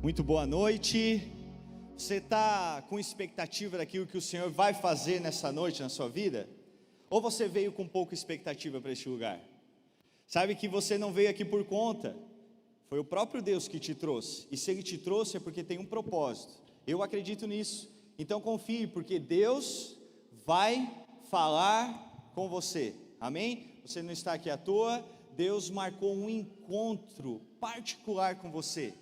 Muito boa noite. Você está com expectativa daquilo que o Senhor vai fazer nessa noite na sua vida? Ou você veio com pouca expectativa para este lugar? Sabe que você não veio aqui por conta, foi o próprio Deus que te trouxe. E se Ele te trouxe é porque tem um propósito. Eu acredito nisso. Então confie, porque Deus vai falar com você. Amém? Você não está aqui à toa. Deus marcou um encontro particular com você.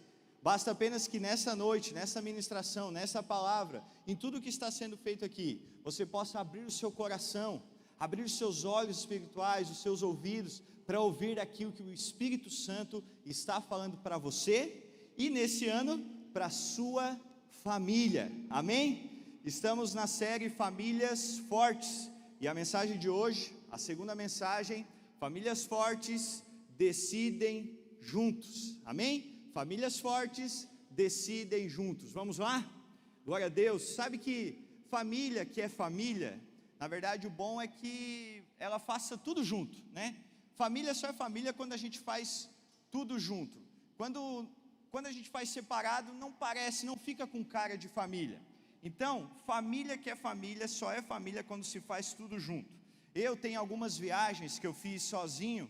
Basta apenas que nessa noite, nessa ministração, nessa palavra, em tudo que está sendo feito aqui, você possa abrir o seu coração, abrir os seus olhos espirituais, os seus ouvidos, para ouvir aquilo que o Espírito Santo está falando para você e nesse ano para a sua família. Amém? Estamos na série Famílias Fortes e a mensagem de hoje, a segunda mensagem, Famílias Fortes decidem juntos. Amém? Famílias fortes decidem juntos. Vamos lá? Glória a Deus. Sabe que família que é família, na verdade o bom é que ela faça tudo junto, né? Família só é família quando a gente faz tudo junto. Quando a gente faz separado, não parece, não fica com cara de família. Então, família que é família só é família quando se faz tudo junto. Eu tenho algumas viagens que eu fiz sozinho,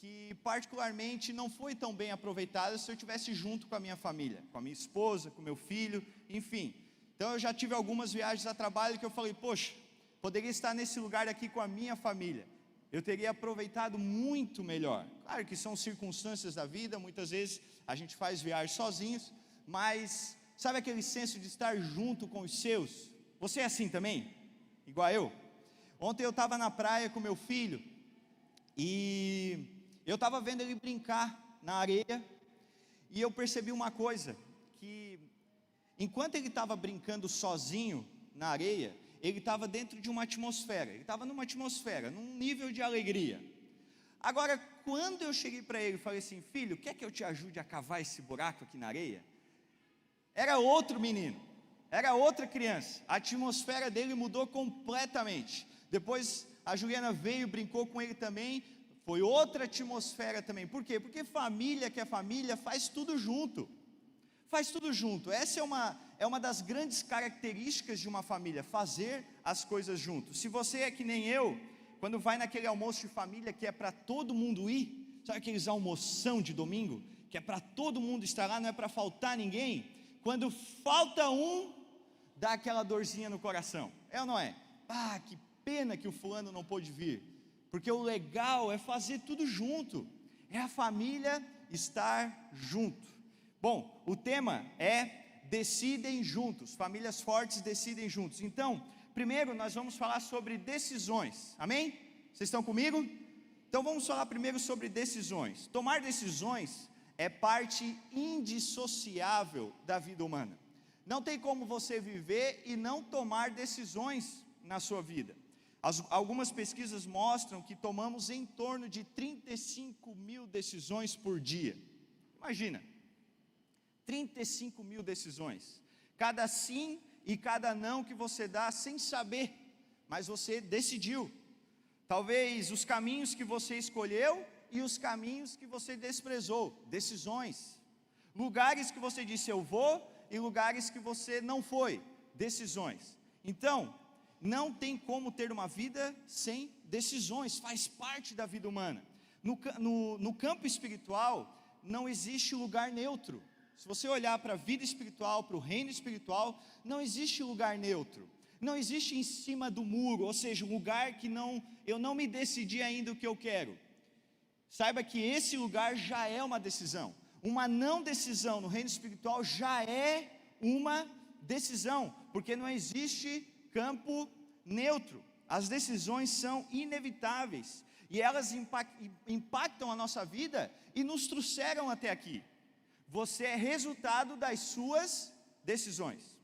que particularmente não foi tão bem aproveitada se eu estivesse junto com a minha família, com a minha esposa, com meu filho, enfim. Então eu já tive algumas viagens a trabalho que eu falei, poxa, poderia estar nesse lugar aqui com a minha família, eu teria aproveitado muito melhor. Claro que são circunstâncias da vida, muitas vezes a gente faz viagens sozinhos, mas sabe aquele senso de estar junto com os seus? Você é assim também? Igual eu? Ontem eu estava na praia com meu filho, e eu estava vendo ele brincar na areia, e eu percebi uma coisa, que enquanto ele estava brincando sozinho na areia, ele estava dentro de uma atmosfera, ele estava numa atmosfera, num nível de alegria. Agora, quando eu cheguei para ele e falei assim, filho, quer que eu te ajude a cavar esse buraco aqui na areia? Era outro menino, era outra criança, a atmosfera dele mudou completamente. Depois a Juliana veio, brincou com ele também, foi outra atmosfera também. Por quê? Porque família que é família faz tudo junto. Faz tudo junto. Essa é uma das grandes características de uma família, fazer as coisas juntos. Se você é que nem eu, quando vai naquele almoço de família que é para todo mundo ir, sabe aqueles almoção de domingo, que é para todo mundo estar lá, não é para faltar ninguém? Quando falta um, dá aquela dorzinha no coração. É ou não é? Ah, que pena que o fulano não pôde vir. Porque o legal é fazer tudo junto, é a família estar junto. Bom, o tema é decidem juntos, famílias fortes decidem juntos. Então, primeiro nós vamos falar sobre decisões, amém? Vocês estão comigo? Então vamos falar primeiro sobre decisões. Tomar decisões é parte indissociável da vida humana. Não tem como você viver e não tomar decisões na sua vida. Algumas pesquisas mostram que tomamos em torno de 35 mil decisões por dia. Imagina, 35 mil decisões. Cada sim e cada não que você dá sem saber, mas você decidiu. Talvez os caminhos que você escolheu e os caminhos que você desprezou. Decisões. Lugares que você disse eu vou e lugares que você não foi. Decisões. Então, não tem como ter uma vida sem decisões, faz parte da vida humana. No campo espiritual, não existe lugar neutro. Se você olhar para a vida espiritual, para o reino espiritual, não existe lugar neutro. Não existe em cima do muro, ou seja, um lugar que eu não me decidi ainda o que eu quero. Saiba que esse lugar já é uma decisão. Uma não decisão no reino espiritual já é uma decisão, porque não existe campo neutro. As decisões são inevitáveis e elas impactam a nossa vida e nos trouxeram até aqui. Você é resultado das suas decisões.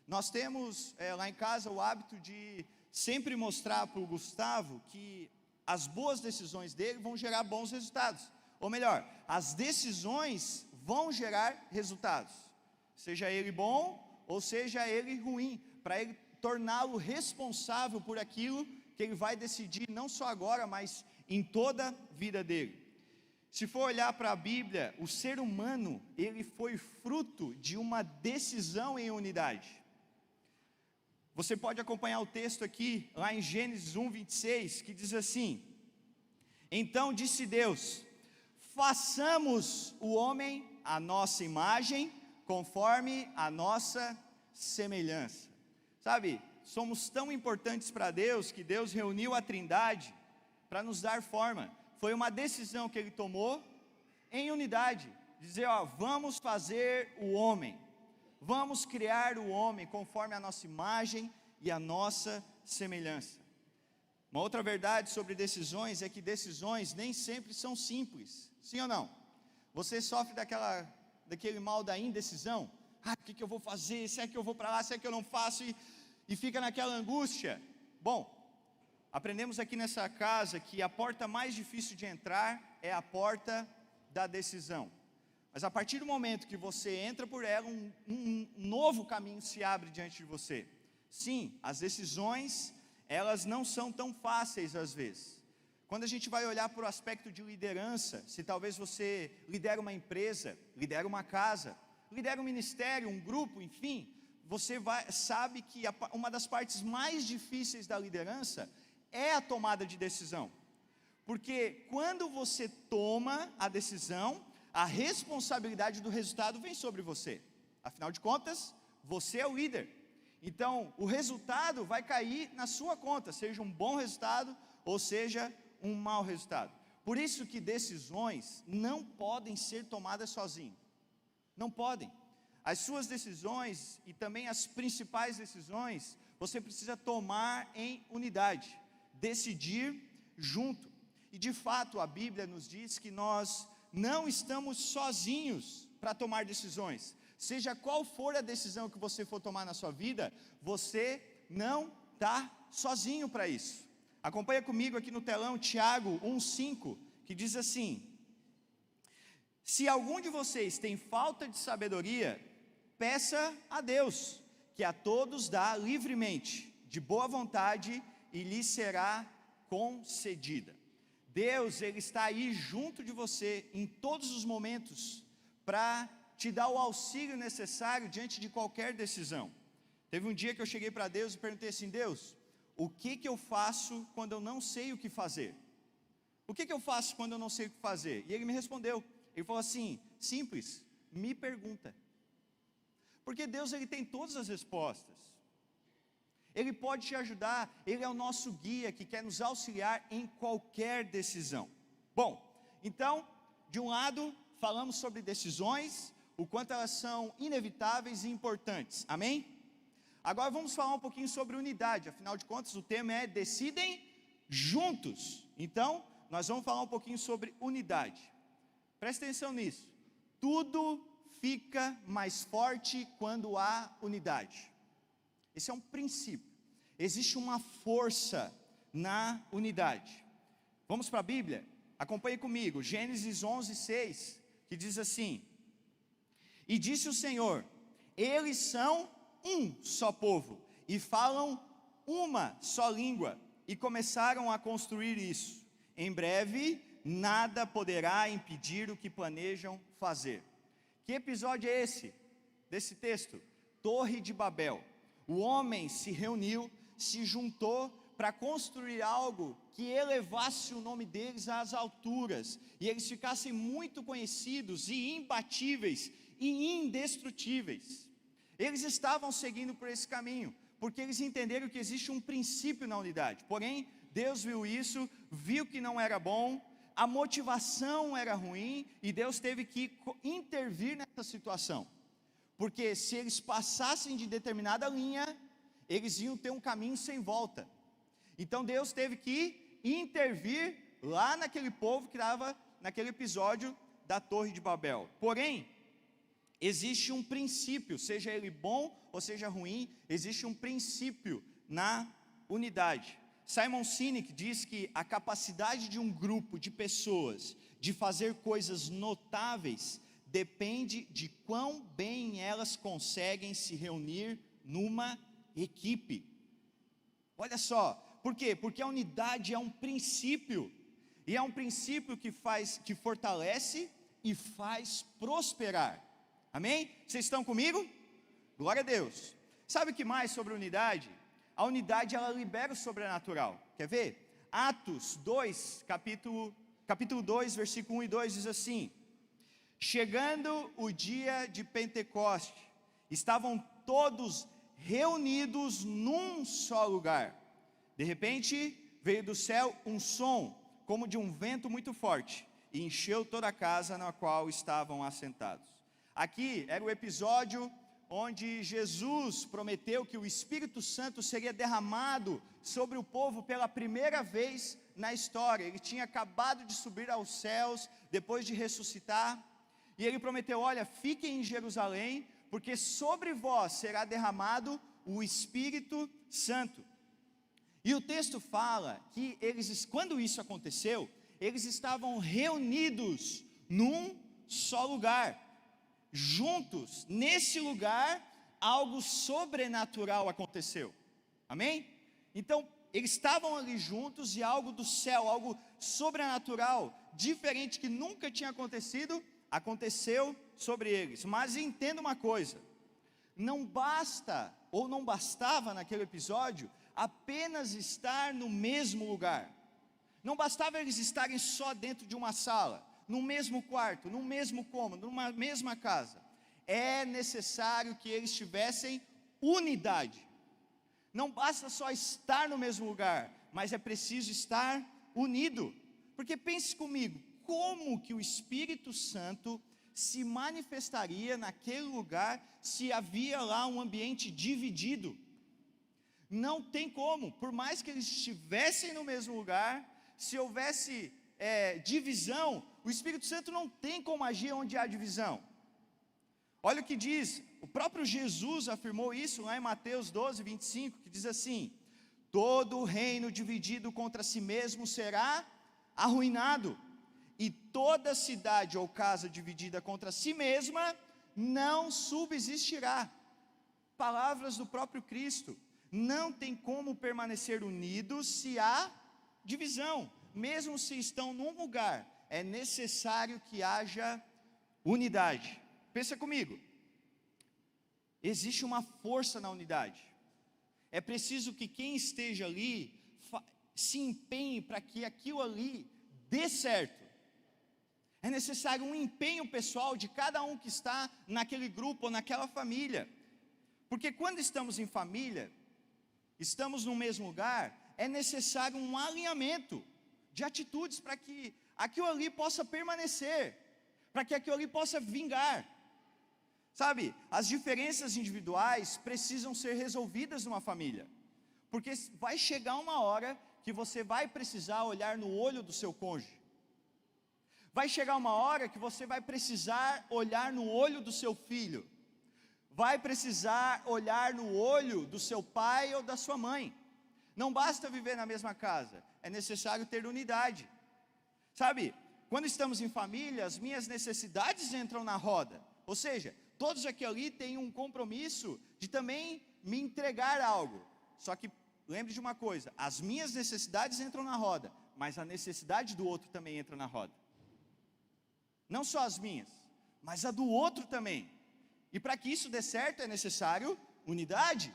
Nós temos lá em casa o hábito de sempre mostrar para o Gustavo que as boas decisões dele vão gerar bons resultados, ou melhor, as decisões vão gerar resultados, seja ele bom ou seja ele ruim, para ele torná-lo responsável por aquilo que ele vai decidir, não só agora, mas em toda a vida dele. Se for olhar para a Bíblia, o ser humano, ele foi fruto de uma decisão em unidade. Você pode acompanhar o texto aqui, lá em Gênesis 1:26, que diz assim: então disse Deus, façamos o homem à nossa imagem, conforme a nossa semelhança. Sabe, somos tão importantes para Deus, que Deus reuniu a Trindade para nos dar forma. Foi uma decisão que Ele tomou em unidade, dizer, vamos fazer o homem, vamos criar o homem conforme a nossa imagem e a nossa semelhança. Uma outra verdade sobre decisões é que decisões nem sempre são simples, sim ou não? Você sofre daquele mal da indecisão? O que eu vou fazer? Se é que eu vou para lá, se é que eu não faço? E fica naquela angústia. Bom, aprendemos aqui nessa casa que a porta mais difícil de entrar é a porta da decisão. Mas a partir do momento que você entra por ela, um novo caminho se abre diante de você. Sim, as decisões, elas não são tão fáceis às vezes. Quando a gente vai olhar para o aspecto de liderança, se talvez você lidera uma empresa, lidera uma casa, lidera um ministério, um grupo, enfim, você sabe que uma das partes mais difíceis da liderança é a tomada de decisão. Porque quando você toma a decisão, a responsabilidade do resultado vem sobre você. Afinal de contas, você é o líder. Então, o resultado vai cair na sua conta, seja um bom resultado ou seja um mau resultado. Por isso que decisões não podem ser tomadas sozinho. Não podem. As suas decisões e também as principais decisões, você precisa tomar em unidade, decidir junto. E de fato a Bíblia nos diz que nós não estamos sozinhos para tomar decisões. Seja qual for a decisão que você for tomar na sua vida, você não está sozinho para isso. Acompanha comigo aqui no telão Tiago 1:5, que diz assim: se algum de vocês tem falta de sabedoria, peça a Deus, que a todos dá livremente, de boa vontade, e lhe será concedida. Deus, Ele está aí junto de você, em todos os momentos, para te dar o auxílio necessário diante de qualquer decisão. Teve um dia que eu cheguei para Deus e perguntei assim: Deus, o que eu faço quando eu não sei o que fazer? O que eu faço quando eu não sei o que fazer? E Ele me respondeu, Ele falou assim, simples, me pergunta. Porque Deus, Ele tem todas as respostas. Ele pode te ajudar, Ele é o nosso guia que quer nos auxiliar em qualquer decisão. Bom, então, de um lado, falamos sobre decisões, o quanto elas são inevitáveis e importantes, amém? Agora vamos falar um pouquinho sobre unidade, afinal de contas o tema é decidem juntos. Então, nós vamos falar um pouquinho sobre unidade. Presta atenção nisso, tudo fica mais forte quando há unidade. Esse é um princípio, existe uma força na unidade. Vamos para a Bíblia? Acompanhe comigo, Gênesis 11:6, que diz assim: e disse o Senhor, eles são um só povo, e falam uma só língua, e começaram a construir isso. Em breve, nada poderá impedir o que planejam fazer. Que episódio é esse, desse texto? Torre de Babel. O homem se reuniu, se juntou para construir algo que elevasse o nome deles às alturas, e eles ficassem muito conhecidos e imbatíveis e indestrutíveis. Eles estavam seguindo por esse caminho, porque eles entenderam que existe um princípio na unidade. Porém, Deus viu isso, viu que não era bom, a motivação era ruim, e Deus teve que intervir nessa situação. Porque se eles passassem de determinada linha, eles iam ter um caminho sem volta. Então Deus teve que intervir lá naquele povo que estava naquele episódio da Torre de Babel. Porém, existe um princípio, seja ele bom ou seja ruim, existe um princípio na unidade. Simon Sinek diz que a capacidade de um grupo de pessoas de fazer coisas notáveis depende de quão bem elas conseguem se reunir numa equipe. Olha só, por quê? Porque a unidade é um princípio. E é um princípio que fortalece e faz prosperar. Amém? Vocês estão comigo? Glória a Deus. Sabe o que mais sobre unidade? A unidade, ela libera o sobrenatural. Quer ver? Atos 2, capítulo 2, versículo 1 e 2 diz assim: chegando o dia de Pentecoste, estavam todos reunidos num só lugar. De repente, veio do céu um som, como de um vento muito forte, e encheu toda a casa na qual estavam assentados. Aqui era o episódio onde Jesus prometeu que o Espírito Santo seria derramado sobre o povo pela primeira vez na história. Ele tinha acabado de subir aos céus, depois de ressuscitar, e ele prometeu: olha, fiquem em Jerusalém, porque sobre vós será derramado o Espírito Santo. E o texto fala que quando isso aconteceu, eles estavam reunidos num só lugar, juntos. Nesse lugar, algo sobrenatural aconteceu. Amém? Então, eles estavam ali juntos e algo do céu, algo sobrenatural, diferente, que nunca tinha acontecido, aconteceu sobre eles. Mas entenda uma coisa: não basta, ou não bastava naquele episódio, apenas estar no mesmo lugar. Não bastava eles estarem só dentro de uma sala, no mesmo quarto, no mesmo cômodo, numa mesma casa. É necessário que eles tivessem unidade. Não basta só estar no mesmo lugar, mas é preciso estar unido. Porque pense comigo, como que o Espírito Santo se manifestaria naquele lugar se havia lá um ambiente dividido? Não tem como. Por mais que eles estivessem no mesmo lugar, se houvesse divisão, o Espírito Santo não tem como agir onde há divisão. Olha o que diz, o próprio Jesus afirmou isso lá em Mateus 12, 25, que diz assim: todo reino dividido contra si mesmo será arruinado, e toda cidade ou casa dividida contra si mesma não subsistirá. Palavras do próprio Cristo. Não tem como permanecer unidos se há divisão. Mesmo se estão num lugar, é necessário que haja unidade. Pensa comigo, existe uma força na unidade. É preciso que quem esteja ali se empenhe para que aquilo ali dê certo. É necessário um empenho pessoal de cada um que está naquele grupo ou naquela família. Porque quando estamos em família, estamos no mesmo lugar, é necessário um alinhamento de atitudes para que aquilo ali possa permanecer, para que aquilo ali possa vingar. Sabe, as diferenças individuais precisam ser resolvidas numa família, porque vai chegar uma hora que você vai precisar olhar no olho do seu cônjuge. Vai chegar uma hora que você vai precisar olhar no olho do seu filho. Vai precisar olhar no olho do seu pai ou da sua mãe. Não basta viver na mesma casa, é necessário ter unidade. Sabe, quando estamos em família, as minhas necessidades entram na roda. Ou seja, todos aqui ali têm um compromisso de também me entregar algo. Só que lembre de uma coisa, as minhas necessidades entram na roda, mas a necessidade do outro também entra na roda. Não só as minhas, mas a do outro também. E para que isso dê certo é necessário unidade.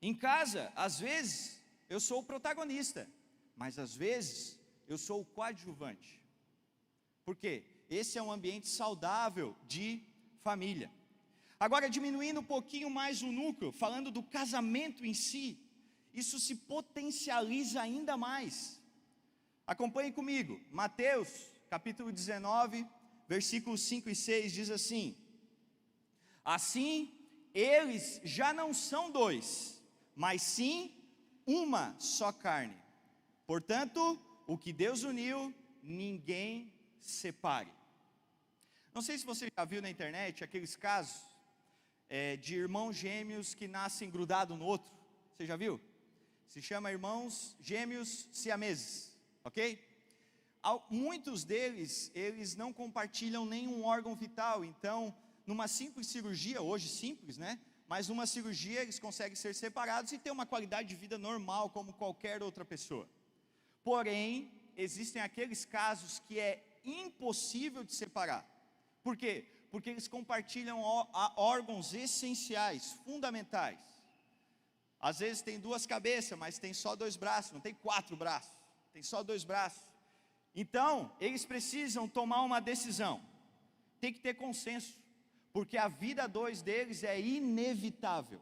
Em casa, às vezes, eu sou o protagonista, mas às vezes, eu sou o coadjuvante. Por quê? Esse é um ambiente saudável de família. Agora, diminuindo um pouquinho mais o núcleo, falando do casamento em si, isso se potencializa ainda mais. Acompanhe comigo, Mateus, capítulo 19, versículos 5 e 6, diz assim: assim, eles já não são dois, mas sim uma só carne. Portanto, o que Deus uniu, ninguém separe. Não sei se você já viu na internet aqueles casos de irmãos gêmeos que nascem grudados no outro. Você já viu? Se chama irmãos gêmeos siameses, ok? Muitos deles, eles não compartilham nenhum órgão vital. Então, numa simples cirurgia, hoje simples, né? Mas numa cirurgia eles conseguem ser separados e ter uma qualidade de vida normal como qualquer outra pessoa. Porém, existem aqueles casos que é impossível de separar. Por quê? Porque eles compartilham órgãos essenciais, fundamentais. Às vezes tem duas cabeças, mas tem só 2 braços, não tem 4 braços, tem só 2 braços. Então, eles precisam tomar uma decisão, tem que ter consenso, porque a vida a 2 deles é inevitável.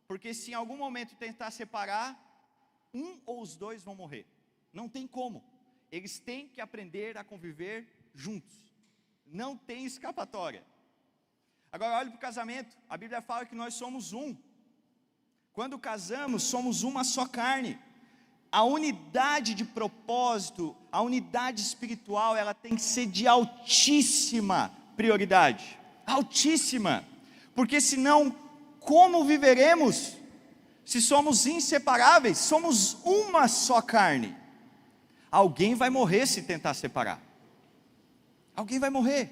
Porque se em algum momento tentar separar, um ou os 2 vão morrer, não tem como. Eles têm que aprender a conviver juntos, não tem escapatória. Agora olhe para o casamento, a Bíblia fala que nós somos um. Quando casamos, somos uma só carne. A unidade de propósito, a unidade espiritual, ela tem que ser de altíssima prioridade. Altíssima. Porque senão, como viveremos? Se somos inseparáveis, somos uma só carne. Alguém vai morrer se tentar separar. Alguém vai morrer.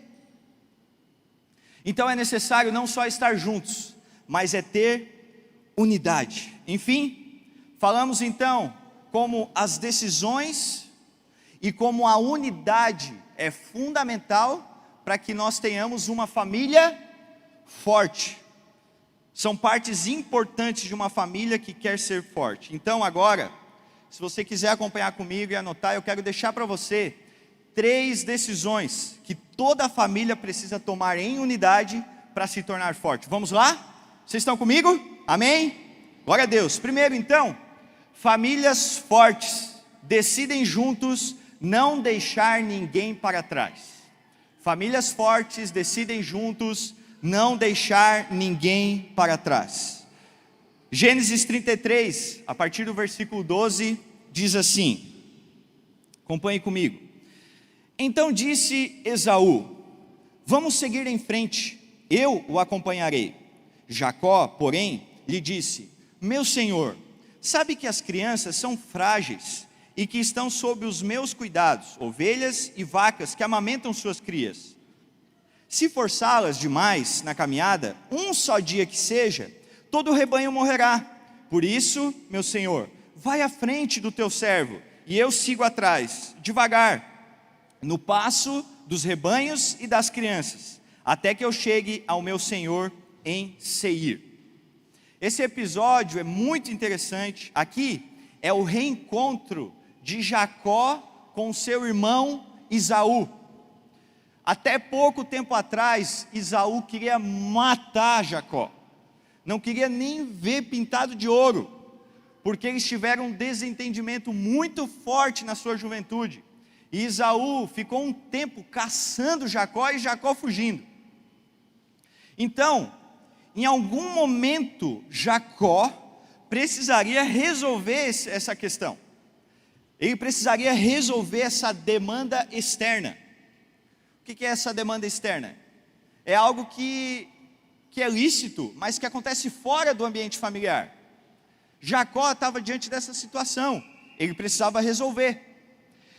Então é necessário não só estar juntos, mas é ter unidade. Enfim, falamos então como as decisões e como a unidade é fundamental para que nós tenhamos uma família forte. São partes importantes de uma família que quer ser forte. Então agora, se você quiser acompanhar comigo e anotar, eu quero deixar para você 3 decisões que toda família precisa tomar em unidade para se tornar forte. Vamos lá? Vocês estão comigo? Amém? Glória a Deus. Primeiro então, famílias fortes decidem juntos não deixar ninguém para trás. Famílias fortes decidem juntos não deixar ninguém para trás. Gênesis 33, a partir do versículo 12, diz assim, acompanhe comigo. Então disse Esaú, vamos seguir em frente, eu o acompanharei. Jacó, porém, lhe disse, meu senhor, sabe que as crianças são frágeis e que estão sob os meus cuidados, ovelhas e vacas que amamentam suas crias. Se forçá-las demais na caminhada, um só dia que seja, todo o rebanho morrerá. Por isso, meu senhor, vai à frente do teu servo, e eu sigo atrás, devagar, no passo dos rebanhos e das crianças, até que eu chegue ao meu senhor em Seir. Esse episódio é muito interessante. Aqui é o reencontro de Jacó com seu irmão Esaú. Até pouco tempo atrás, Esaú queria matar Jacó. Não queria nem ver pintado de ouro, porque eles tiveram um desentendimento muito forte na sua juventude. E Esaú ficou um tempo caçando Jacó e Jacó fugindo. Então, em algum momento, Jacó precisaria resolver essa questão. Ele precisaria resolver essa demanda externa. O que é essa demanda externa? É algo que é lícito, mas que acontece fora do ambiente familiar. Jacó estava diante dessa situação, ele precisava resolver.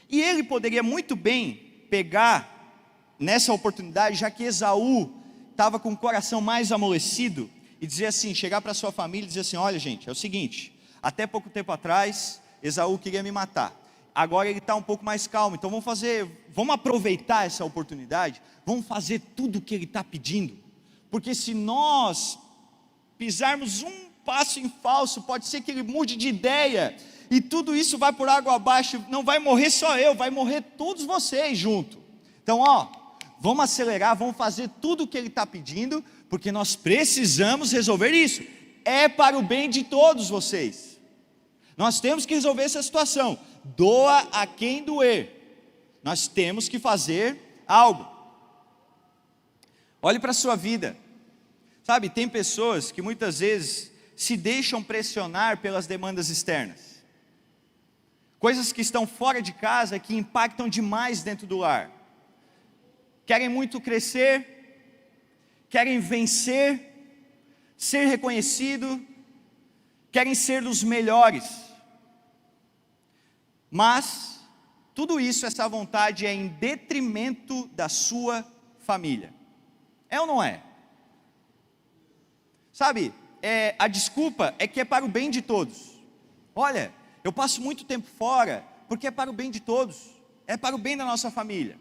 E ele poderia muito bem pegar nessa oportunidade, já que Esaú estava com o coração mais amolecido, e dizer assim, chegar para sua família e dizer assim, olha gente, é o seguinte, até pouco tempo atrás, Esaú queria me matar. Agora ele está um pouco mais calmo, então vamos aproveitar essa oportunidade, vamos fazer tudo o que ele está pedindo, porque se nós pisarmos um passo em falso, pode ser que ele mude de ideia, e tudo isso vai por água abaixo, não vai morrer só eu, vai morrer todos vocês junto. Então vamos acelerar, vamos fazer tudo o que ele está pedindo, porque nós precisamos resolver isso, é para o bem de todos vocês. Nós temos que resolver essa situação, doa a quem doer, nós temos que fazer algo. Olhe para a sua vida, sabe, tem pessoas que muitas vezes se deixam pressionar pelas demandas externas, coisas que estão fora de casa, que impactam demais dentro do lar, querem muito crescer, querem vencer, ser reconhecido, querem ser os melhores, mas tudo isso, essa vontade é em detrimento da sua família, é ou não é? Sabe, a desculpa é que é para o bem de todos. Olha, eu passo muito tempo fora, porque é para o bem de todos. é para o bem da nossa família.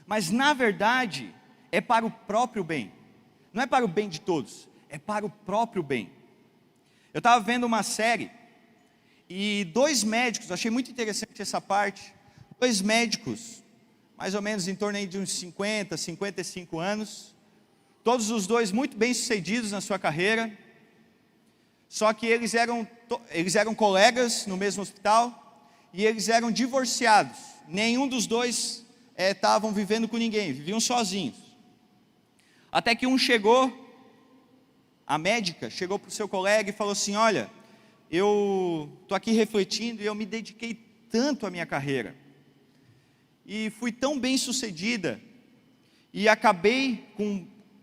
Mas na verdade, é para o próprio bem. Não é para o bem de todos, é para o próprio bem. Eu estava vendo uma série, e 2 médicos, achei muito interessante essa parte, 2 médicos, mais ou menos em torno aí de uns 50, 55 anos, todos os 2 muito bem sucedidos na sua carreira, só que eles eram colegas no mesmo hospital, e eles eram divorciados, nenhum dos 2 estavam vivendo com ninguém, viviam sozinhos, até que um chegou, a médica chegou para o seu colega e falou assim, olha, eu estou aqui refletindo e eu me dediquei tanto à minha carreira, e fui tão bem sucedida, e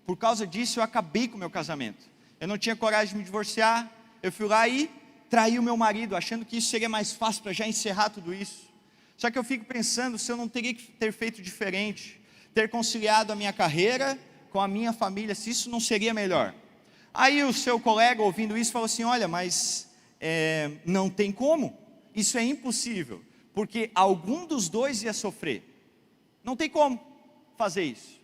por causa disso eu acabei com o meu casamento, eu não tinha coragem de me divorciar, eu fui lá e traí o meu marido, achando que isso seria mais fácil para já encerrar tudo isso, só que eu fico pensando se eu não teria que ter feito diferente, ter conciliado a minha carreira com a minha família, se isso não seria melhor. Aí o seu colega, ouvindo isso, falou assim, olha, mas não tem como, isso é impossível, porque algum dos 2 ia sofrer, não tem como fazer isso.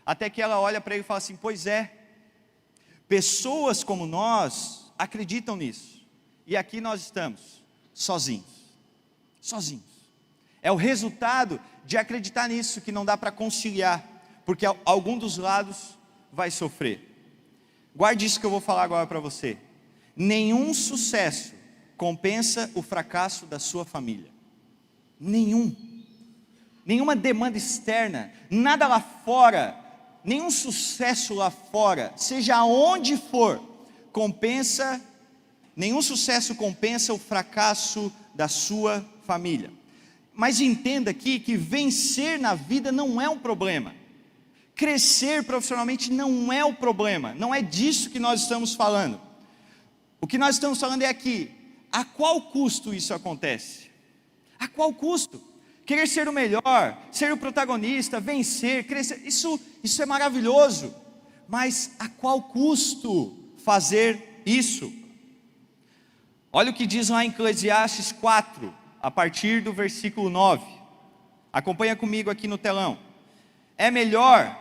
Até que ela olha para ele e fala assim, pois é, pessoas como nós acreditam nisso, e aqui nós estamos, sozinhos, é o resultado de acreditar nisso, que não dá para conciliar, porque algum dos lados vai sofrer. Guarde isso que eu vou falar agora para você. Nenhum sucesso compensa o fracasso da sua família. Nenhuma demanda externa, nada lá fora, nenhum sucesso lá fora, seja aonde for, nenhum sucesso compensa o fracasso da sua família. Mas entenda aqui que vencer na vida não é um problema. Crescer profissionalmente não é o problema, não é disso que nós estamos falando. O que nós estamos falando é aqui, a qual custo isso acontece? A qual custo? Querer ser o melhor, ser o protagonista, vencer, crescer, isso é maravilhoso, mas a qual custo fazer isso? Olha o que diz lá em Eclesiastes 4, a partir do versículo 9, acompanha comigo aqui no telão. É melhor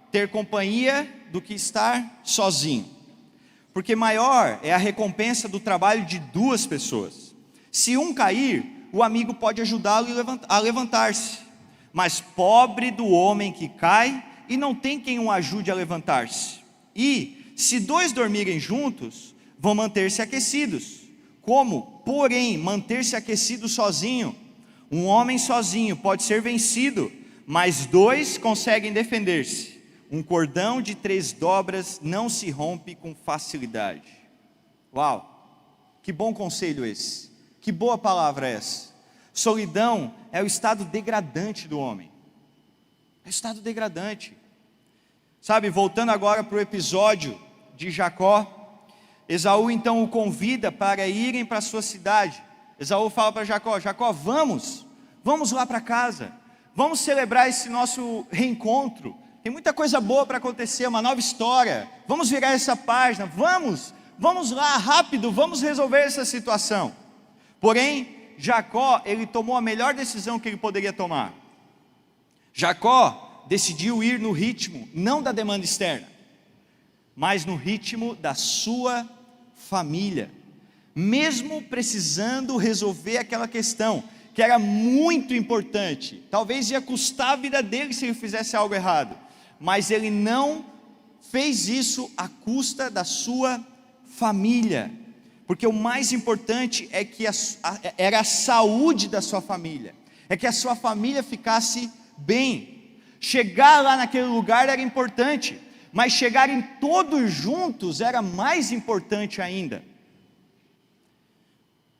ter companhia do que estar sozinho, porque maior é a recompensa do trabalho de 2 pessoas. Se um cair, o amigo pode ajudá-lo a levantar-se, mas pobre do homem que cai e não tem quem o ajude a levantar-se. E se 2 dormirem juntos, vão manter-se aquecidos. Como, porém, manter-se aquecido sozinho? Um homem sozinho pode ser vencido, mas 2 conseguem defender-se. Um cordão de 3 dobras não se rompe com facilidade. Uau, que bom conselho esse, que boa palavra essa. Solidão é o estado degradante do homem, é o estado degradante. Sabe, voltando agora para o episódio de Jacó, Esaú então o convida para irem para a sua cidade. Esaú fala para Jacó, Jacó, vamos lá para casa, vamos celebrar esse nosso reencontro, tem muita coisa boa para acontecer, uma nova história, vamos virar essa página, vamos lá, rápido, vamos resolver essa situação. Porém, Jacó, ele tomou a melhor decisão que ele poderia tomar. Jacó decidiu ir no ritmo, não da demanda externa, mas no ritmo da sua família, mesmo precisando resolver aquela questão, que era muito importante, talvez ia custar a vida dele se ele fizesse algo errado, mas ele não fez isso à custa da sua família, porque o mais importante é que era a saúde da sua família, é que a sua família ficasse bem. Chegar lá naquele lugar era importante, mas chegarem todos juntos era mais importante ainda.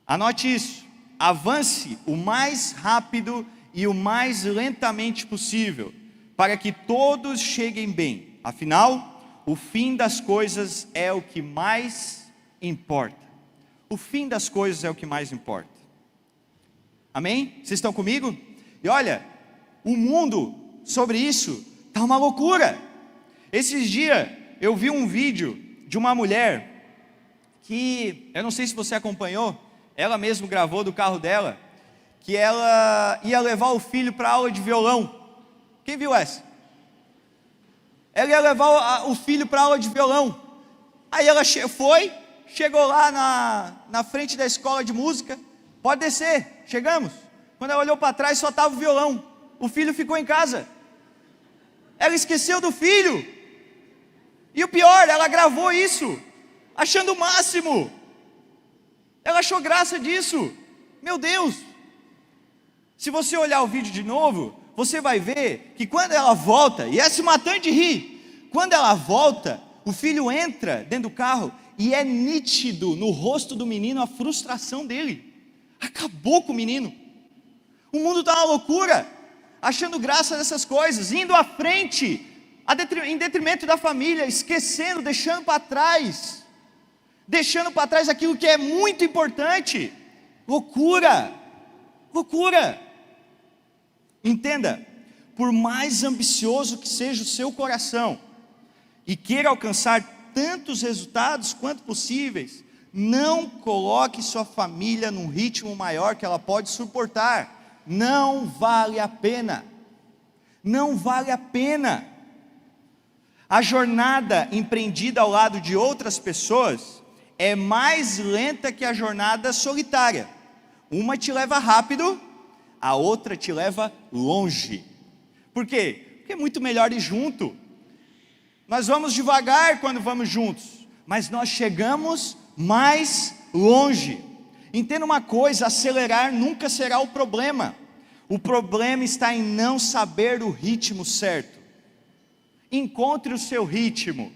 Anote isso, avance o mais rápido e o mais lentamente possível, para que todos cheguem bem. Afinal, o fim das coisas é o que mais importa. O fim das coisas é o que mais importa. Amém? Vocês estão comigo? E olha, o mundo sobre isso está uma loucura. Esses dias eu vi um vídeo de uma mulher que, eu não sei se você acompanhou, ela mesma gravou do carro dela, que ela ia levar o filho para aula de violão. Quem viu essa? Ela ia levar o filho para aula de violão. Aí ela chegou lá na frente da escola de música. Pode descer, chegamos. Quando ela olhou para trás, só estava o violão. O filho ficou em casa. Ela esqueceu do filho. E o pior, ela gravou isso, achando o máximo. Ela achou graça disso. Meu Deus. Se você olhar o vídeo de novo, você vai ver que quando ela volta, e é se matando de rir, quando ela volta, o filho entra dentro do carro e é nítido no rosto do menino a frustração dele. Acabou com o menino. O mundo está uma loucura, achando graça nessas coisas, indo à frente, em detrimento da família, esquecendo, deixando para trás aquilo que é muito importante. Loucura, loucura. Entenda, por mais ambicioso que seja o seu coração, e queira alcançar tantos resultados quanto possíveis, não coloque sua família num ritmo maior que ela pode suportar. Não vale a pena. Não vale a pena. A jornada empreendida ao lado de outras pessoas é mais lenta que a jornada solitária. Uma te leva rápido, a outra te leva longe. Por quê? Porque é muito melhor ir junto. Nós vamos devagar quando vamos juntos, mas nós chegamos mais longe. Entenda uma coisa, acelerar nunca será o problema. O problema está em não saber o ritmo certo. Encontre o seu ritmo.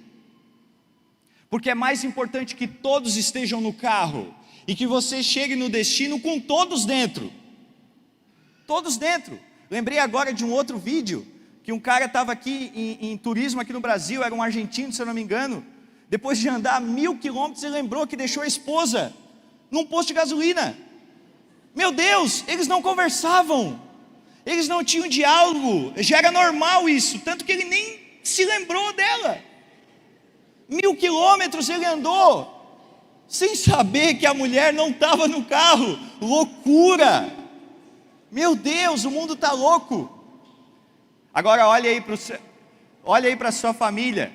Porque é mais importante que todos estejam no carro e que você chegue no destino com todos dentro. Todos dentro. Lembrei agora de um outro vídeo, que um cara estava aqui em turismo aqui no Brasil, era um argentino, se eu não me engano. Depois de andar 1000 quilômetros, ele lembrou que deixou a esposa num posto de gasolina. Meu Deus, eles não conversavam, eles não tinham diálogo, já era normal isso, tanto que ele nem se lembrou dela. 1000 quilômetros ele andou, sem saber que a mulher não estava no carro. Loucura! Meu Deus, o mundo está louco. Agora olha aí para a sua família,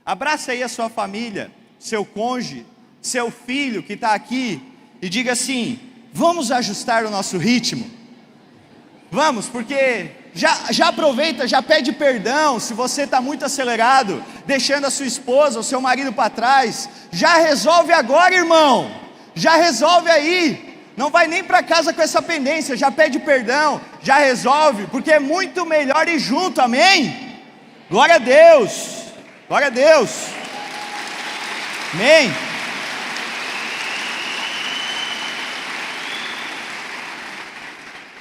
abraça aí a sua família, seu cônjuge, seu filho que está aqui, e diga assim: vamos ajustar o nosso ritmo? Vamos, porque já aproveita, já pede perdão se você está muito acelerado, deixando a sua esposa, o seu marido para trás. Já resolve agora, irmão, já resolve aí. Não vai nem para casa com essa pendência, já pede perdão, já resolve, porque é muito melhor ir junto, amém? Glória a Deus, glória a Deus, amém.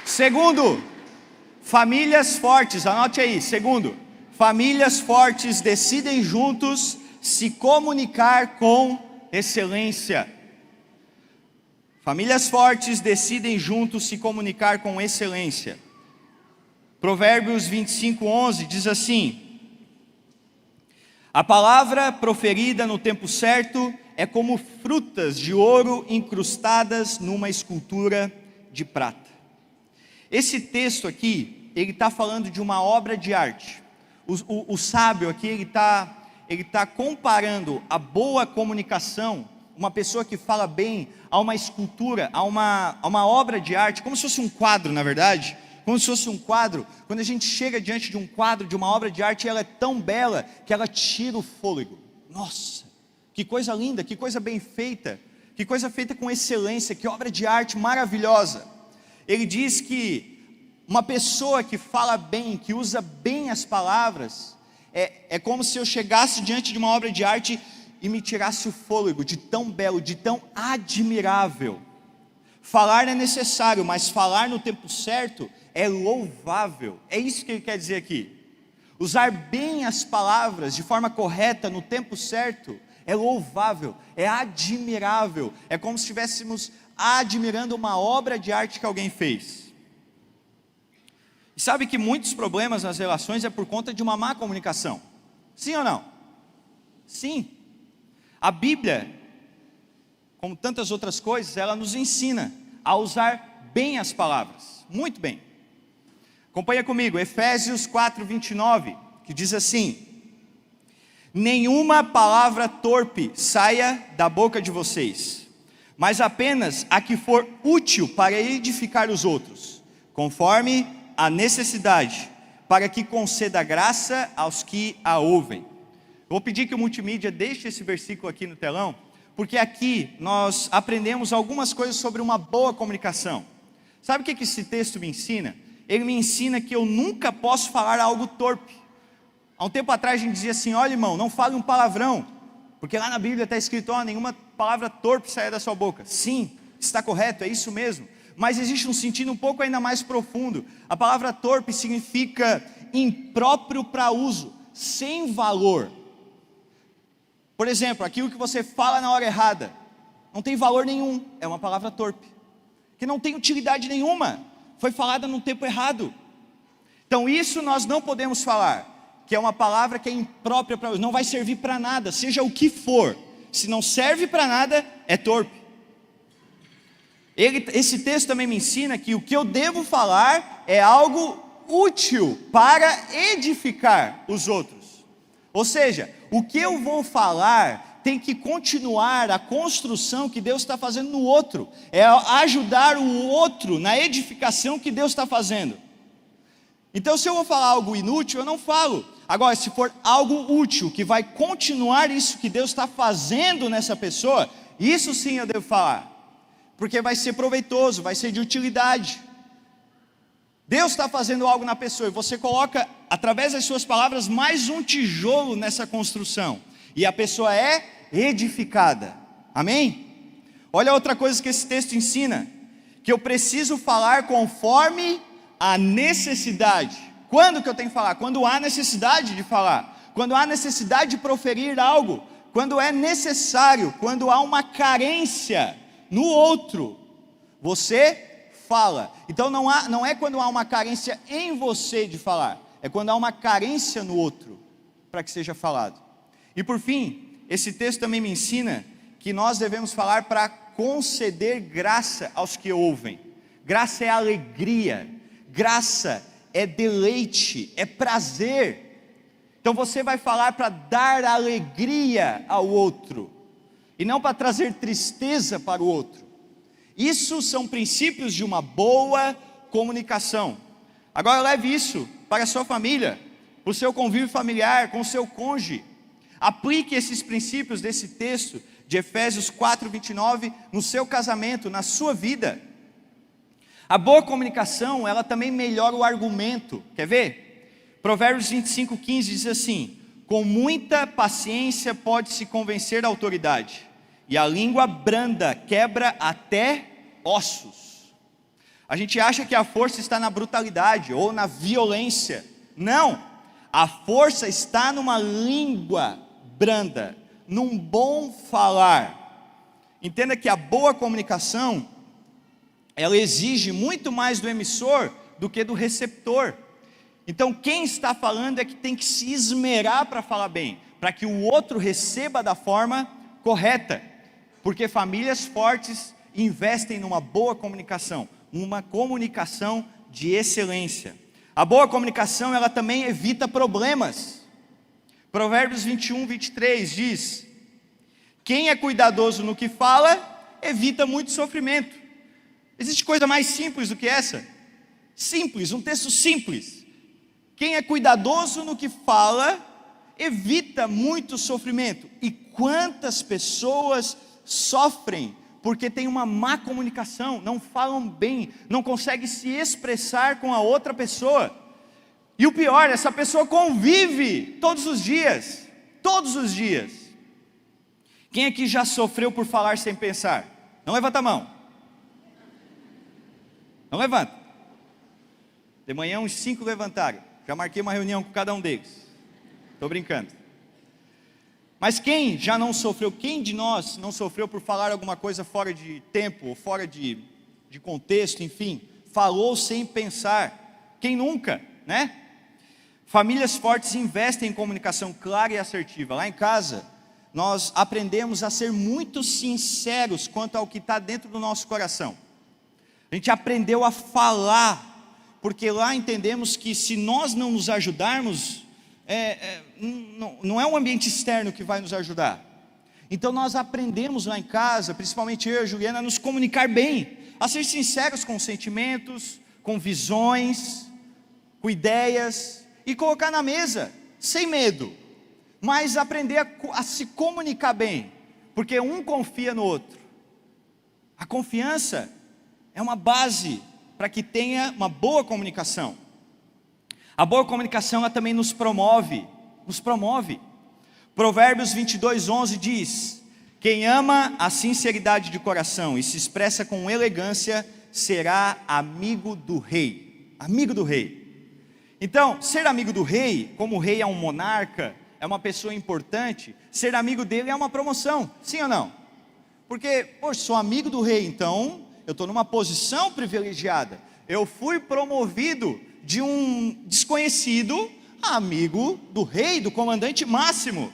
Segundo, famílias fortes, anote aí. Segundo, famílias fortes decidem juntos se comunicar com excelência. Famílias fortes decidem juntos se comunicar com excelência. Provérbios 25:11 diz assim: a palavra proferida no tempo certo é como frutas de ouro incrustadas numa escultura de prata. Esse texto aqui, ele está falando de uma obra de arte. O sábio aqui, ele tá comparando a boa comunicação, uma pessoa que fala bem, a uma escultura, a uma obra de arte, como se fosse um quadro, na verdade, como se fosse um quadro. Quando a gente chega diante de um quadro, de uma obra de arte, ela é tão bela, que ela tira o fôlego. Nossa, que coisa linda, que coisa bem feita, que coisa feita com excelência, que obra de arte maravilhosa. Ele diz que uma pessoa que fala bem, que usa bem as palavras, é como se eu chegasse diante de uma obra de arte e me tirasse o fôlego, de tão belo, de tão admirável. Falar é necessário, mas falar no tempo certo é louvável. É isso que ele quer dizer aqui. Usar bem as palavras de forma correta, no tempo certo, é louvável, é admirável. É como se estivéssemos admirando uma obra de arte que alguém fez. E sabe que muitos problemas nas relações é por conta de uma má comunicação. Sim ou não? Sim. A Bíblia, como tantas outras coisas, ela nos ensina a usar bem as palavras. Muito bem. Acompanha comigo, Efésios 4:29, que diz assim: nenhuma palavra torpe saia da boca de vocês, mas apenas a que for útil para edificar os outros, conforme a necessidade, para que conceda graça aos que a ouvem. Vou pedir que o multimídia deixe esse versículo aqui no telão, porque aqui nós aprendemos algumas coisas sobre uma boa comunicação. Sabe o que esse texto me ensina? Ele me ensina que eu nunca posso falar algo torpe. Há um tempo atrás a gente dizia assim: olha, irmão, não fale um palavrão, porque lá na Bíblia está escrito, nenhuma palavra torpe saia da sua boca. Sim, está correto, é isso mesmo. Mas existe um sentido um pouco ainda mais profundo. A palavra torpe significa impróprio para uso, sem valor. Por exemplo, aquilo que você fala na hora errada, não tem valor nenhum, é uma palavra torpe, que não tem utilidade nenhuma, foi falada no tempo errado. Então isso nós não podemos falar, que é uma palavra que é imprópria para uso, não vai servir para nada, seja o que for. Se não serve para nada, é torpe. Esse texto também me ensina que o que eu devo falar é algo útil para edificar os outros. Ou seja, o que eu vou falar tem que continuar a construção que Deus está fazendo no outro, é ajudar o outro na edificação que Deus está fazendo. Então se eu vou falar algo inútil, eu não falo. Agora, se for algo útil, que vai continuar isso que Deus está fazendo nessa pessoa, isso sim eu devo falar, porque vai ser proveitoso, vai ser de utilidade. Deus está fazendo algo na pessoa, e você coloca, através das suas palavras, mais um tijolo nessa construção, e a pessoa é edificada. Amém? Olha outra coisa que esse texto ensina, que eu preciso falar conforme a necessidade. Quando que eu tenho que falar? Quando há necessidade de falar, quando há necessidade de proferir algo, quando é necessário, quando há uma carência no outro, você fala. Então não é quando há uma carência em você de falar, é quando há uma carência no outro, para que seja falado. E por fim, esse texto também me ensina que nós devemos falar para conceder graça aos que ouvem. Graça é alegria, graça é deleite, é prazer. Então você vai falar para dar alegria ao outro, e não para trazer tristeza para o outro. Isso são princípios de uma boa comunicação. Agora leve isso para a sua família, para o seu convívio familiar, com o seu cônjuge. Aplique esses princípios desse texto de Efésios 4:29 no seu casamento, na sua vida. A boa comunicação, ela também melhora o argumento. Quer ver? Provérbios 25:15 diz assim: com muita paciência pode-se convencer a autoridade, e a língua branda quebra até ossos. A gente acha que a força está na brutalidade ou na violência. Não, a força está numa língua branda, num bom falar. Entenda que a boa comunicação, ela exige muito mais do emissor do que do receptor. Então quem está falando é que tem que se esmerar para falar bem, para que o outro receba da forma correta, porque famílias fortes investem numa boa comunicação, uma comunicação de excelência. A boa comunicação, ela também evita problemas. Provérbios 21:23 diz: quem é cuidadoso no que fala, evita muito sofrimento. Existe coisa mais simples do que essa? Simples, um texto simples. Quem é cuidadoso no que fala, evita muito sofrimento. E quantas pessoas sofrem porque tem uma má comunicação, não falam bem, não conseguem se expressar com a outra pessoa. E o pior, essa pessoa convive todos os dias, todos os dias. Quem aqui já sofreu por falar sem pensar? Não levanta a mão. Não levanta. De manhã uns 5 levantaram. Já marquei uma reunião com cada um deles. Estou brincando. Mas quem já não sofreu, quem de nós não sofreu por falar alguma coisa fora de tempo, ou fora de contexto, enfim, falou sem pensar? Quem nunca, né? Famílias fortes investem em comunicação clara e assertiva. Lá em casa, nós aprendemos a ser muito sinceros quanto ao que está dentro do nosso coração. A gente aprendeu a falar, porque lá entendemos que se nós não nos ajudarmos, não é um ambiente externo que vai nos ajudar. Então nós aprendemos lá em casa, principalmente eu e a Juliana, a nos comunicar bem, a ser sinceros com sentimentos, com visões, com ideias, e colocar na mesa, sem medo, mas aprender a se comunicar bem, porque um confia no outro. A confiança é uma base para que tenha uma boa comunicação. A boa comunicação ela também nos promove. Provérbios 22:11 diz: quem ama a sinceridade de coração e se expressa com elegância, será amigo do rei. Amigo do rei. Então, ser amigo do rei, como o rei é um monarca, é uma pessoa importante, ser amigo dele é uma promoção, sim ou não? Porque, poxa, sou amigo do rei, então eu estou numa posição privilegiada. Eu fui promovido de um desconhecido a amigo do rei, do comandante máximo.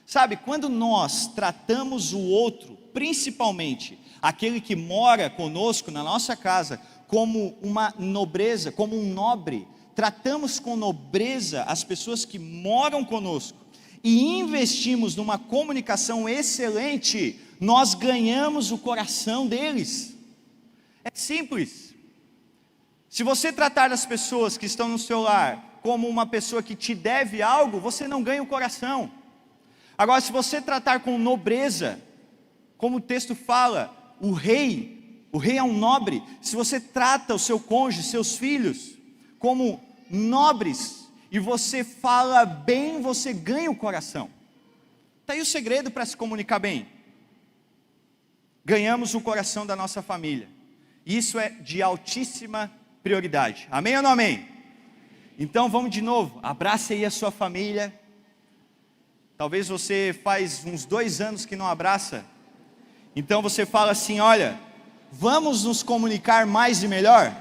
Sabe, quando nós tratamos o outro, principalmente aquele que mora conosco na nossa casa, como uma nobreza, como um nobre, tratamos com nobreza as pessoas que moram conosco e investimos numa comunicação excelente, nós ganhamos o coração deles. É simples. Se você tratar as pessoas que estão no seu lar como uma pessoa que te deve algo, você não ganha o coração. Agora, se você tratar com nobreza, como o texto fala, o rei é um nobre. Se você trata o seu cônjuge, seus filhos, como nobres, e você fala bem, você ganha o coração. Está aí o segredo para se comunicar bem. Ganhamos o coração da nossa família. Isso é de altíssima prioridade. Amém ou não amém? Então vamos de novo, abrace aí a sua família. Talvez você faz uns 2 anos que não abraça. Então você fala assim, olha, vamos nos comunicar mais e melhor?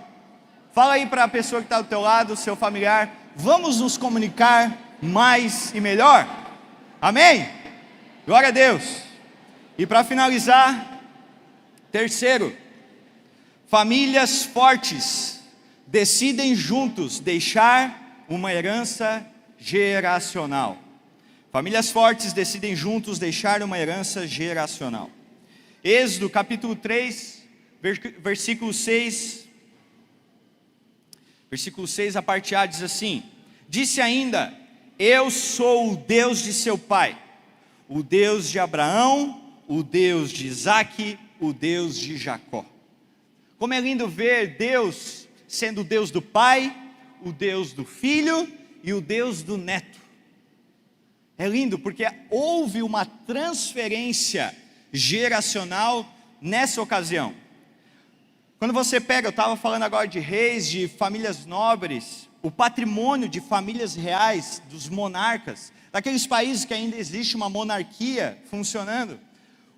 Fala aí para a pessoa que está do teu lado, seu familiar, vamos nos comunicar mais e melhor? Amém? Glória a Deus. E para finalizar, terceiro, famílias fortes decidem juntos deixar uma herança geracional. Famílias fortes decidem juntos deixar uma herança geracional. Êxodo capítulo 3, versículo 6. Versículo 6, a parte A diz assim: disse ainda, eu sou o Deus de seu pai, o Deus de Abraão, o Deus de Isaque, o Deus de Jacó. Como é lindo ver Deus sendo o Deus do Pai, o Deus do Filho e o Deus do Neto. É lindo porque houve uma transferência geracional nessa ocasião. Quando você pega, eu estava falando agora de reis, de famílias nobres, o patrimônio de famílias reais, dos monarcas, daqueles países que ainda existe uma monarquia funcionando,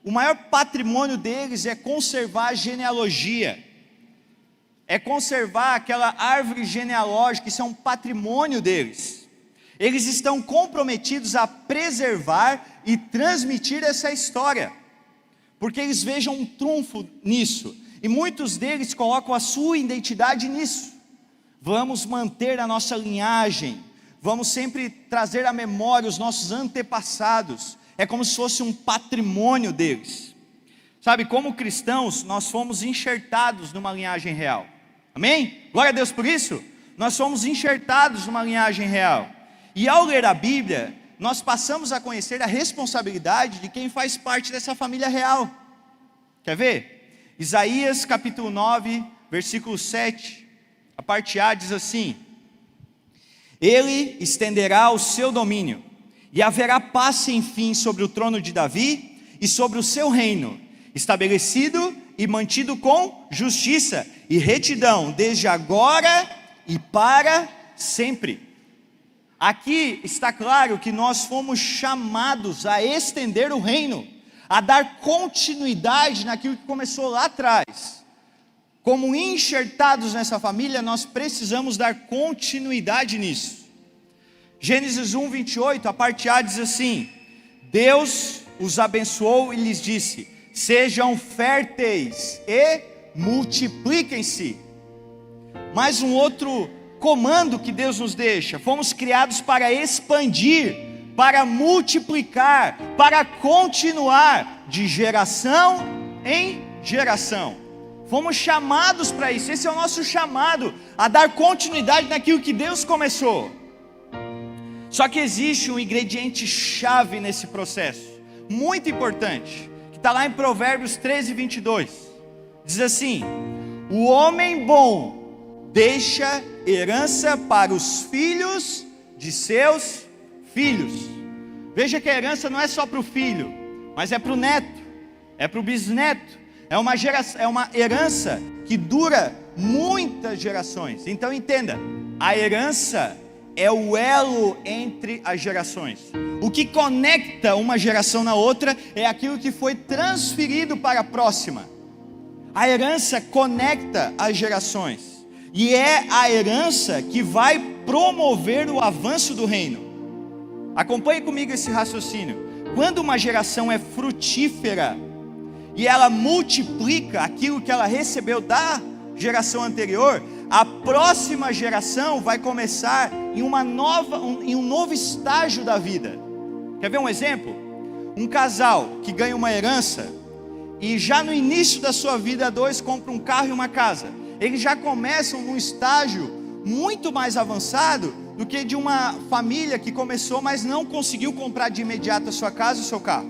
o maior patrimônio deles é conservar a genealogia, é conservar aquela árvore genealógica, isso é um patrimônio deles. Eles estão comprometidos a preservar e transmitir essa história, porque eles vejam um trunfo nisso, e muitos deles colocam a sua identidade nisso. Vamos manter a nossa linhagem, vamos sempre trazer à memória os nossos antepassados, é como se fosse um patrimônio deles. Sabe, como cristãos, nós fomos enxertados numa linhagem real, amém? Glória a Deus por isso, nós fomos enxertados numa linhagem real, e ao ler a Bíblia, nós passamos a conhecer a responsabilidade de quem faz parte dessa família real. Quer ver? Isaías capítulo 9, versículo 7, a parte A diz assim: ele estenderá o seu domínio, e haverá paz sem fim sobre o trono de Davi, e sobre o seu reino, estabelecido e mantido com justiça e retidão, desde agora e para sempre. Aqui está claro que nós fomos chamados a estender o reino, a dar continuidade naquilo que começou lá atrás. Como enxertados nessa família, nós precisamos dar continuidade nisso. Gênesis 1, 28, a parte A diz assim: Deus os abençoou e lhes disse: sejam férteis e multipliquem-se. Mais um outro comando que Deus nos deixa: fomos criados para expandir, para multiplicar, para continuar de geração em geração. Fomos chamados para isso. Esse é o nosso chamado, a dar continuidade naquilo que Deus começou. Só que existe um ingrediente chave nesse processo, muito importante, que está lá em Provérbios 13:22. Diz assim: o homem bom deixa herança para os filhos de seus filhos. Veja que a herança não é só para o filho, mas é para o neto, é para o bisneto. É uma herança que dura muitas gerações. Então entenda, a herança é o elo entre as gerações. O que conecta uma geração na outra é aquilo que foi transferido para a próxima. A herança conecta as gerações, e é a herança que vai promover o avanço do reino. Acompanhe comigo esse raciocínio. Quando uma geração é frutífera e ela multiplica aquilo que ela recebeu da geração anterior, a próxima geração vai começar em um novo estágio da vida. Quer ver um exemplo? Um casal que ganha uma herança e já no início da sua vida, dois compram um carro e uma casa. Eles já começam num estágio muito mais avançado do que de uma família que começou, mas não conseguiu comprar de imediato a sua casa e o seu carro.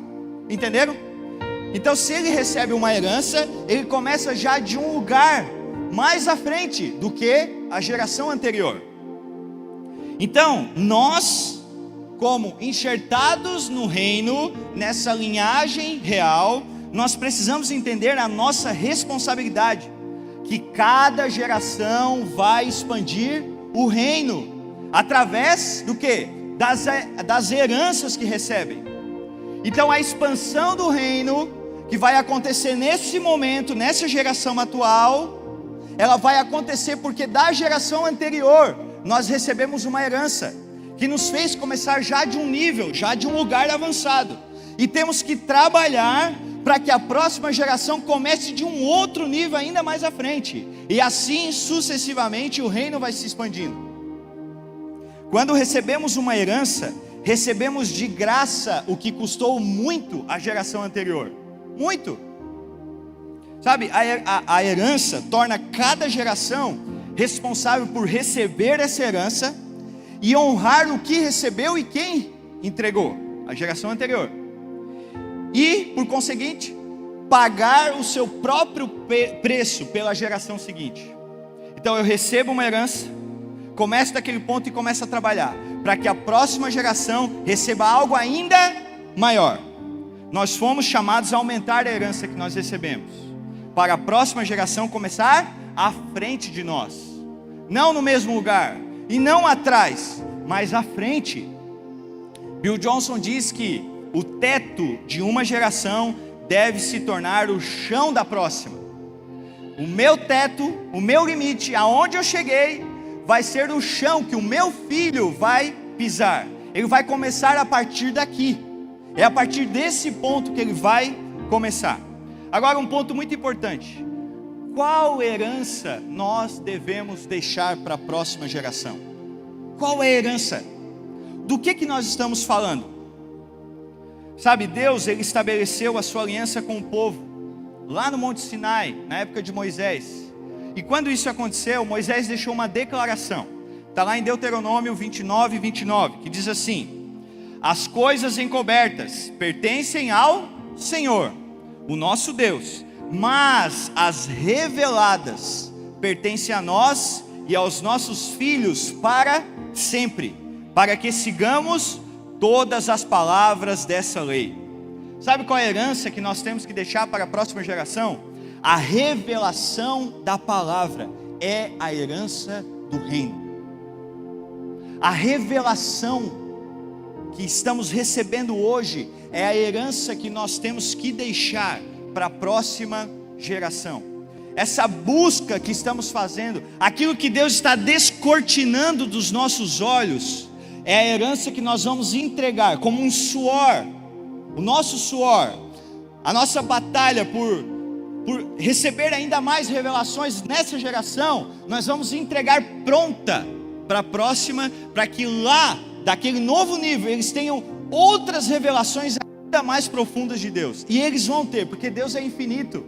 Entenderam? Então, se ele recebe uma herança, ele começa já de um lugar mais à frente do que a geração anterior. Então, nós, como enxertados no reino, nessa linhagem real, nós precisamos entender a nossa responsabilidade, que cada geração vai expandir o reino, através do quê? Das heranças que recebem. Então a expansão do reino, que vai acontecer nesse momento, nessa geração atual, ela vai acontecer porque da geração anterior, nós recebemos uma herança, que nos fez começar já de um nível, já de um lugar avançado, e temos que trabalhar para que a próxima geração comece de um outro nível ainda mais à frente, e assim sucessivamente o reino vai se expandindo. Quando recebemos uma herança, recebemos de graça o que custou muito à geração anterior, muito. Sabe, a herança torna cada geração responsável por receber essa herança e honrar o que recebeu e quem entregou, a geração anterior. E, por conseguinte, pagar o seu próprio preço pela geração seguinte. Então eu recebo uma herança, começo daquele ponto e começo a trabalhar, para que a próxima geração receba algo ainda maior. Nós fomos chamados a aumentar a herança que nós recebemos, para a próxima geração começar à frente de nós, não no mesmo lugar, e não atrás, mas à frente. Bill Johnson diz que o teto de uma geração deve se tornar o chão da próxima. O meu teto, o meu limite, aonde eu cheguei, vai ser o chão que o meu filho vai pisar. Ele vai começar a partir daqui. É a partir desse ponto que ele vai começar. Agora um ponto muito importante: qual herança nós devemos deixar para a próxima geração? Qual é a herança? Do que nós estamos falando? Sabe, Deus, Ele estabeleceu a sua aliança com o povo, lá no Monte Sinai, na época de Moisés. E quando isso aconteceu, Moisés deixou uma declaração, está lá em Deuteronômio 29:29, que diz assim: as coisas encobertas pertencem ao Senhor, o nosso Deus, mas as reveladas pertencem a nós e aos nossos filhos para sempre, para que sigamos todas as palavras dessa lei. Sabe qual é a herança que nós temos que deixar para a próxima geração? A revelação da palavra é a herança do reino. A revelação que estamos recebendo hoje é a herança que nós temos que deixar para a próxima geração. Essa busca que estamos fazendo, aquilo que Deus está descortinando dos nossos olhos, é a herança que nós vamos entregar como um suor, o nosso suor, a nossa batalha por por receber ainda mais revelações nessa geração, nós vamos entregar pronta para a próxima, para que lá, daquele novo nível, eles tenham outras revelações ainda mais profundas de Deus. E eles vão ter, porque Deus é infinito,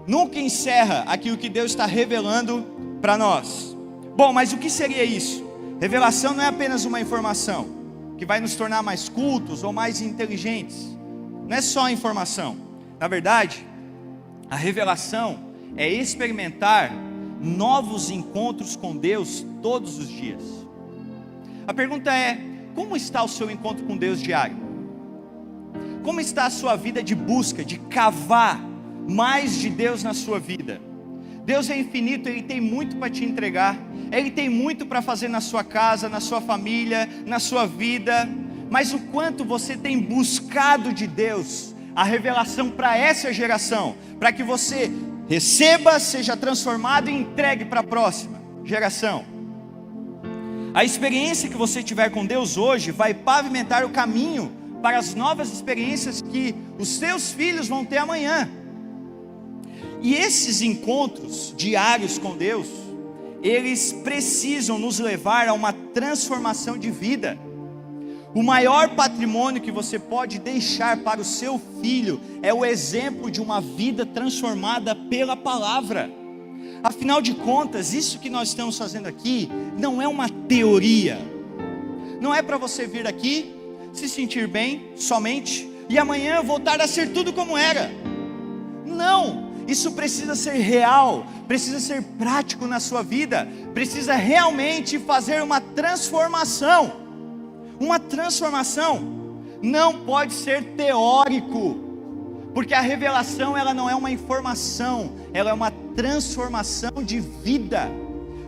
nunca encerra aquilo que Deus está revelando para nós. Bom, mas o que seria isso? Revelação não é apenas uma informação que vai nos tornar mais cultos ou mais inteligentes. Não é só informação. Na verdade, a revelação é experimentar novos encontros com Deus todos os dias. A pergunta é: como está o seu encontro com Deus diário? Como está a sua vida de busca, de cavar mais de Deus na sua vida? Deus é infinito, Ele tem muito para te entregar, Ele tem muito para fazer na sua casa, na sua família, na sua vida, mas o quanto você tem buscado de Deus, a revelação para essa geração, para que você receba, seja transformado e entregue para a próxima geração. A experiência que você tiver com Deus hoje vai pavimentar o caminho para as novas experiências que os seus filhos vão ter amanhã. E esses encontros diários com Deus, eles precisam nos levar a uma transformação de vida. O maior patrimônio que você pode deixar para o seu filho é o exemplo de uma vida transformada pela palavra. Afinal de contas, isso que nós estamos fazendo aqui não é uma teoria. Não é para você vir aqui, se sentir bem somente e amanhã voltar a ser tudo como era. Não, isso precisa ser real, precisa ser prático na sua vida, precisa realmente fazer uma transformação. Uma transformação não pode ser teórico, porque a revelação ela não é uma informação, ela é uma transformação de vida.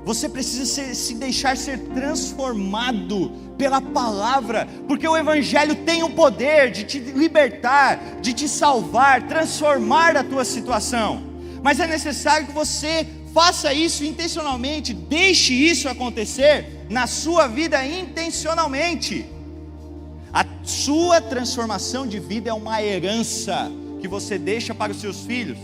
Você precisa se deixar ser transformado pela palavra, porque o Evangelho tem o poder de te libertar, de te salvar, transformar a tua situação. Mas é necessário que você faça isso intencionalmente, deixe isso acontecer na sua vida intencionalmente. A sua transformação de vida é uma herança que você deixa para os seus filhos.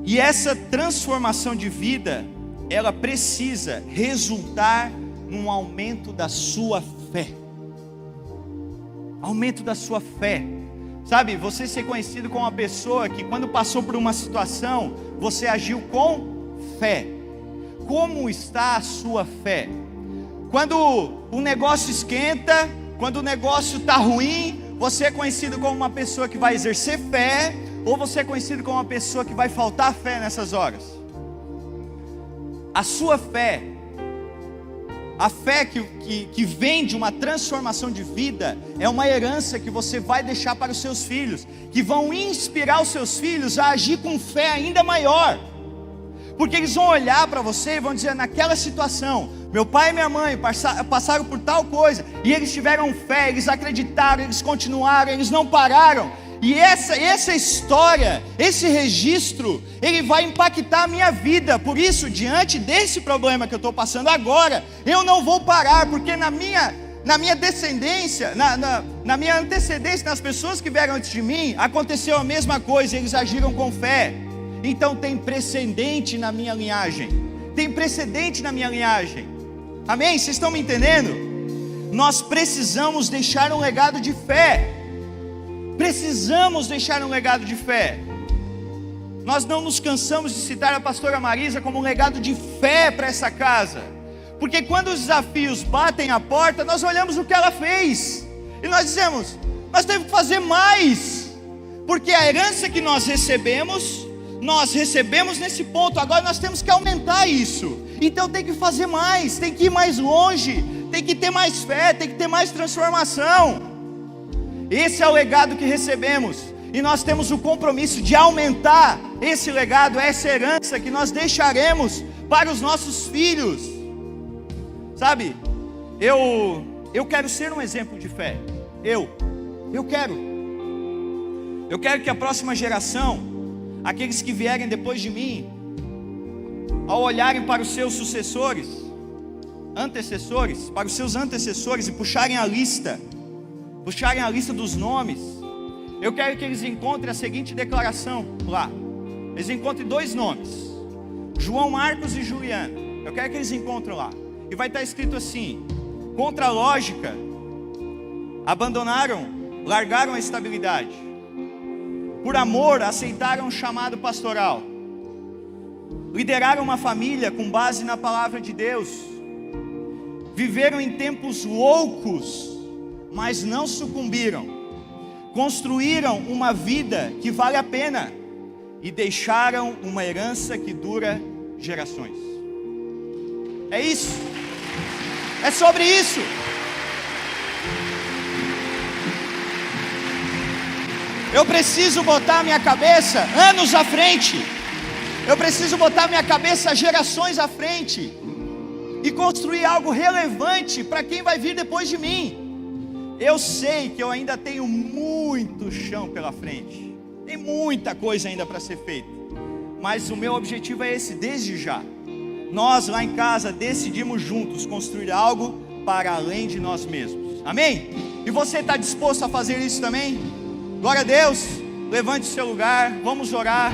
E essa transformação de vida, ela precisa resultar num aumento da sua fé. Aumento da sua fé. Sabe, você ser conhecido como uma pessoa que quando passou por uma situação, você agiu com fé. Como está a sua fé? Quando o negócio esquenta, quando o negócio está ruim, você é conhecido como uma pessoa que vai exercer fé, ou você é conhecido como uma pessoa que vai faltar fé nessas horas? A sua fé, a fé que vem de uma transformação de vida, é uma herança que você vai deixar para os seus filhos, que vão inspirar os seus filhos a agir com fé ainda maior. Porque eles vão olhar para você e vão dizer: naquela situação, meu pai e minha mãe passaram por tal coisa, e eles tiveram fé, eles acreditaram, eles continuaram, eles não pararam. E essa história, esse registro, ele vai impactar a minha vida. Por isso, diante desse problema que eu estou passando agora, eu não vou parar, porque na minha descendência, na minha antecedência, nas pessoas que vieram antes de mim, aconteceu a mesma coisa, eles agiram com fé. Então tem precedente na minha linhagem. Tem precedente na minha linhagem. Amém? Vocês estão me entendendo? Nós precisamos deixar um legado de fé. Precisamos deixar um legado de fé. Nós não nos cansamos de citar a pastora Marisa como um legado de fé para essa casa. Porque quando os desafios batem a porta, nós olhamos o que ela fez. E nós dizemos: nós temos que fazer mais. Porque a herança que nós recebemos nesse ponto, agora nós temos que aumentar isso. Então tem que fazer mais, tem que ir mais longe, tem que ter mais fé, tem que ter mais transformação. Esse é o legado que recebemos, e nós temos o compromisso de aumentar esse legado, essa herança que nós deixaremos para os nossos filhos. Sabe, eu quero ser um exemplo de fé. Eu quero que a próxima geração, aqueles que vierem depois de mim, ao olharem para os seus para os seus antecessores e puxarem a lista dos nomes, eu quero que eles encontrem a seguinte declaração lá: Eles encontram 2 nomes, João Marcos e Juliano. Eu quero que eles encontrem lá. E vai estar escrito assim: contra a lógica, largaram a estabilidade. Por amor, aceitaram o chamado pastoral. Lideraram uma família com base na palavra de Deus. Viveram em tempos loucos, mas não sucumbiram. Construíram uma vida que vale a pena e deixaram uma herança que dura gerações. É isso. É sobre isso. Eu preciso botar minha cabeça anos à frente. Eu preciso botar minha cabeça gerações à frente e construir algo relevante para quem vai vir depois de mim. Eu sei que eu ainda tenho muito chão pela frente. Tem muita coisa ainda para ser feita. Mas o meu objetivo é esse, desde já. Nós lá em casa decidimos juntos construir algo para além de nós mesmos. Amém? E você está disposto a fazer isso também? Glória a Deus. Levante o seu lugar, vamos orar.